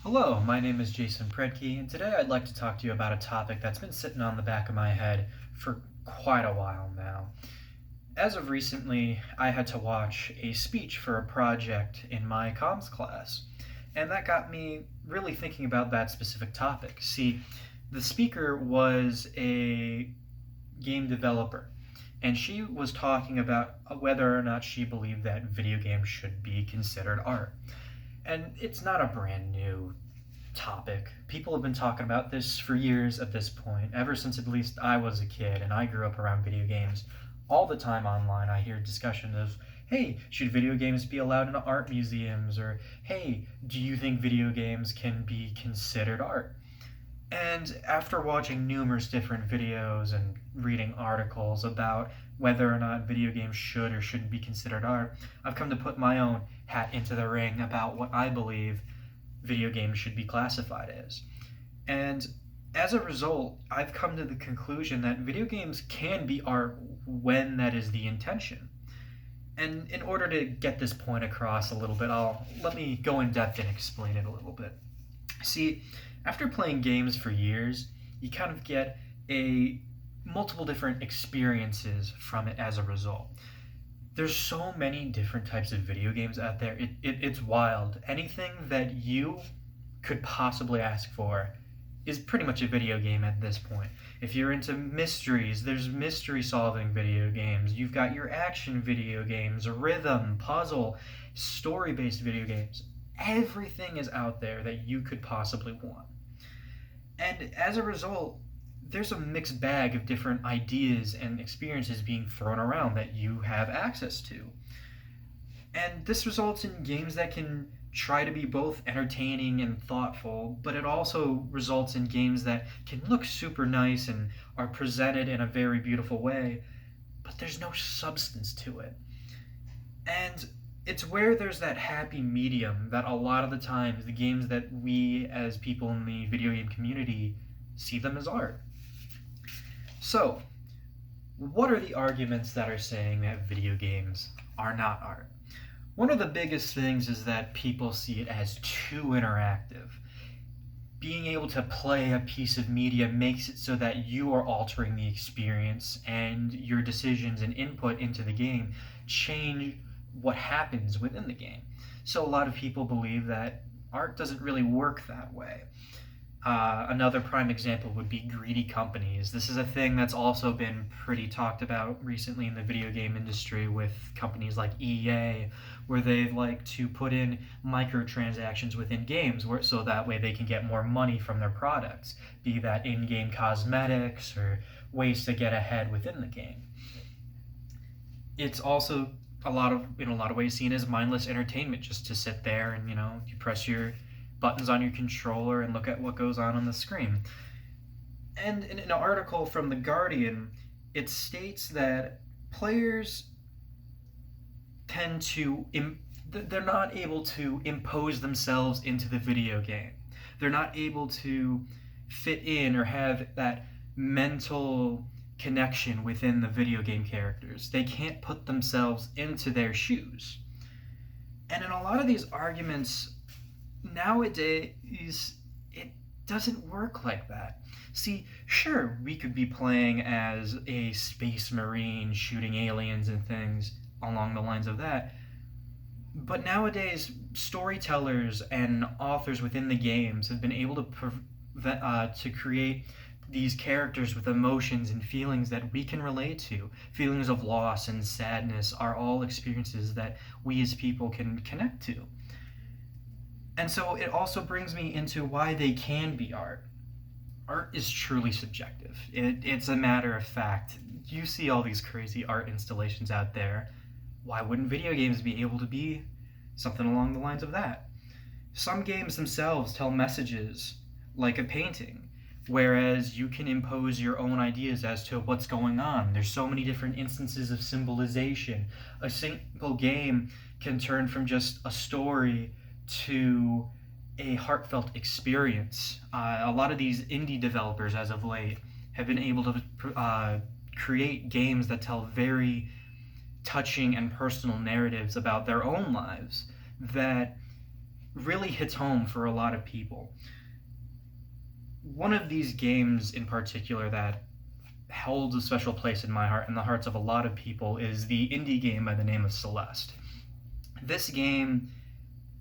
Hello, my name is Jason Predke, and today I'd like to talk to you about a topic that's been sitting on the back of my head for quite a while now. As of recently, I had to watch a speech for a project in my comms class, and that got me really thinking about that specific topic. See, the speaker was a game developer, and she was talking about whether or not she believed that video games should be considered art. And it's not a brand new topic. People have been talking about this for years at this point, ever since at least I was a kid and I grew up around video games. All the time online, I hear discussion of, hey, should video games be allowed in art museums? Or, hey, do you think video games can be considered art? And after watching numerous different videos and reading articles about whether or not video games should or shouldn't be considered art, I've come to put my own hat into the ring about what I believe video games should be classified as. And as a result, I've come to the conclusion that video games can be art when that is the intention. And in order to get this point across a little bit, I'll let me go in depth and explain it a little bit. See, after playing games for years, you kind of get a multiple different experiences from it as a result. There's so many different types of video games out there. It's wild. Anything that you could possibly ask for is pretty much a video game at this point. If you're into mysteries, there's mystery solving video games. You've got your action video games, rhythm, puzzle, story based video games. Everything is out there that you could possibly want. And as a result, there's a mixed bag of different ideas and experiences being thrown around that you have access to. And this results in games that can try to be both entertaining and thoughtful, but it also results in games that can look super nice and are presented in a very beautiful way, but there's no substance to it. And it's where there's that happy medium that a lot of the times the games that we as people in the video game community see them as art. So, what are the arguments that are saying that video games are not art? One of the biggest things is that people see it as too interactive. Being able to play a piece of media makes it so that you are altering the experience and your decisions and input into the game change what happens within the game. So a lot of people believe that art doesn't really work that way. Another prime example would be greedy companies. This is a thing that's also been pretty talked about recently in the video game industry with companies like EA, where they like to put in microtransactions within games so that way they can get more money from their products, be that in-game cosmetics or ways to get ahead within the game. It's also in a lot of ways seen as mindless entertainment, just to sit there and you press your buttons on your controller and look at what goes on the screen. And in an article from The Guardian, it states that players tend to they're not able to impose themselves into the video game. They're not able to fit in or have that mental connection within the video game characters. They can't put themselves into their shoes. And in a lot of these arguments nowadays, it doesn't work like that. See, sure, we could be playing as a space marine shooting aliens and things along the lines of that. But nowadays, storytellers and authors within the games have been able to create these characters with emotions and feelings that we can relate to. Feelings of loss and sadness are all experiences that we as people can connect to. And so it also brings me into why they can be art. Art is truly subjective. It's a matter of fact. You see all these crazy art installations out there. Why wouldn't video games be able to be something along the lines of that? Some games themselves tell messages like a painting, whereas you can impose your own ideas as to what's going on. There's so many different instances of symbolization. A single game can turn from just a story to a heartfelt experience. A lot of these indie developers, as of late, have been able to create games that tell very touching and personal narratives about their own lives that really hits home for a lot of people. One of these games in particular that holds a special place in my heart and the hearts of a lot of people is the indie game by the name of Celeste. This game,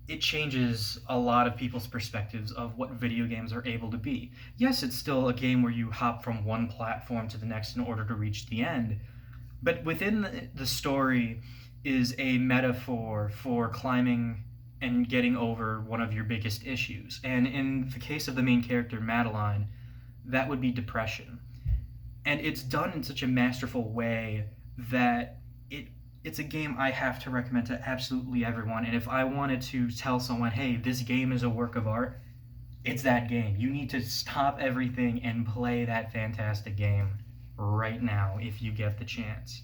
it changes a lot of people's perspectives of what video games are able to be. Yes, it's still a game where you hop from one platform to the next in order to reach the end, but within the story is a metaphor for climbing and getting over one of your biggest issues. And in the case of the main character, Madeline, that would be depression. And it's done in such a masterful way that it's a game I have to recommend to absolutely everyone. And if I wanted to tell someone, hey, this game is a work of art, it's that game. You need to stop everything and play that fantastic game right now if you get the chance.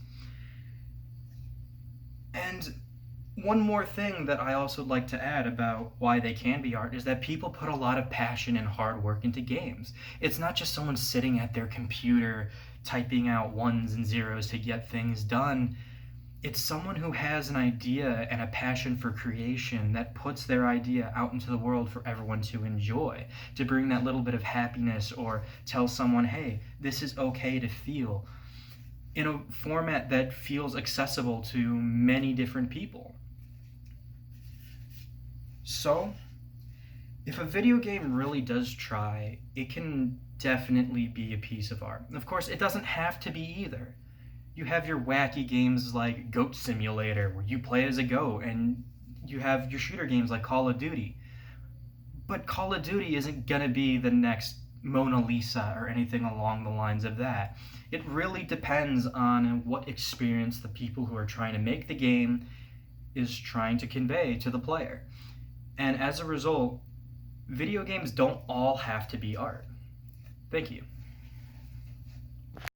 And one more thing that I also like to add about why they can be art is that people put a lot of passion and hard work into games. It's not just someone sitting at their computer typing out ones and zeros to get things done. It's someone who has an idea and a passion for creation that puts their idea out into the world for everyone to enjoy, to bring that little bit of happiness or tell someone, hey, this is okay to feel, in a format that feels accessible to many different people. So, if a video game really does try, it can definitely be a piece of art. Of course, it doesn't have to be either. You have your wacky games like Goat Simulator, where you play as a goat, and you have your shooter games like Call of Duty. But Call of Duty isn't gonna be the next Mona Lisa or anything along the lines of that. It really depends on what experience the people who are trying to make the game is trying to convey to the player. And as a result, video games don't all have to be art. Thank you.